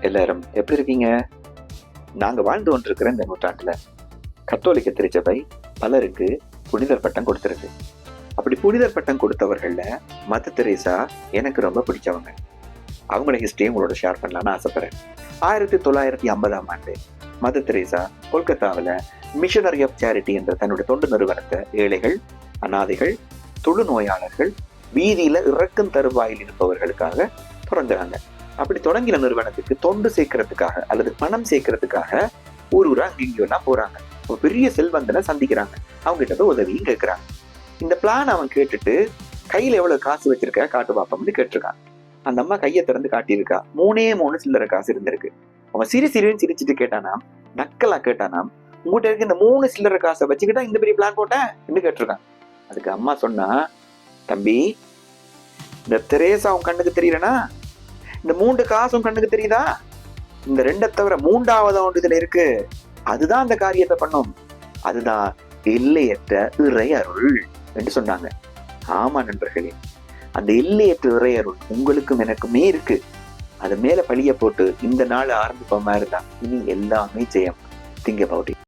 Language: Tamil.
எல்லாரும் எப்படி இருக்கீங்க? நாங்க வாழ்ந்து கொண்டிருக்கிற இந்த நூற்றாண்டுல கத்தோலிக்க திருச்சபை பலருக்கு புனிதர் பட்டம் கொடுத்திருக்கு. அப்படி புனிதர் பட்டம் கொடுத்தவர்கள்ல மதர் தெரேசா எனக்கு ரொம்ப பிடிச்சவங்க. அவங்களோட ஹிஸ்டரி உங்களோட ஷேர் பண்ணலான்னு ஆசைப்படுறேன். 1950ஆம் ஆண்டு மதர் தெரேசா கொல்கத்தாவில் மிஷனரி ஆஃப் சேரிட்டி என்ற தன்னுடைய தொண்டு நிறுவனத்தை ஏழைகள், அனாதைகள், தொழுநோயாளர்கள், வீதியில இறக்கும் தருவாயில் இருப்பவர்களுக்காக தொடங்குறாங்க. அப்படி தொடங்கின நிறுவனத்துக்கு தொண்டு சேர்க்கறதுக்காக அல்லது பணம் சேர்க்கறதுக்காக ஊரா அங்கெல்லாம் போறாங்க. ஒரு பெரிய செல்வந்தனை சந்திக்கிறாங்க. அவங்க கிட்ட போய் உதவியும் கேட்கிறாங்க. இந்த பிளான் அவன் கேட்டுட்டு கையில எவ்வளவு காசு வச்சிருக்க காட்டு பாப்போம்னு கேட்டிருக்கான். அந்த அம்மா கையை திறந்து காட்டியிருக்கா. 3 சில்லறை காசு இருந்திருக்கு. அவன் சிரின்னு சிரிச்சுட்டு கேட்டானா, நக்கலா கேட்டானா, உங்ககிட்ட இருக்க இந்த 3 சில்லறை காசை வச்சுக்கிட்டா இந்த பெரிய பிளான் போட்டேன் கேட்டிருக்கான். அதுக்கு அம்மா சொன்னா, தம்பி, இந்த தெரேசா உன் கண்ணுக்கு தெரியலனா, இந்த 3 காசும் கண்ணுக்கு தெரியுதா? இந்த 2 தவிர 3வது ஒன்று இதுல இருக்கு. அதுதான் அந்த காரியத்தை பண்ணும். அதுதான் எல்லையற்ற இறை அருள் என்று சொன்னாங்க. ஆமா நண்பர்களே, அந்த எல்லையற்ற இறை அருள் உங்களுக்கும் எனக்குமே இருக்கு. அது மேல பழிய போட்டு இந்த நாள் ஆரம்பிப்ப மாதிரி தான் இனி எல்லாமே ஜெயம். Think about it.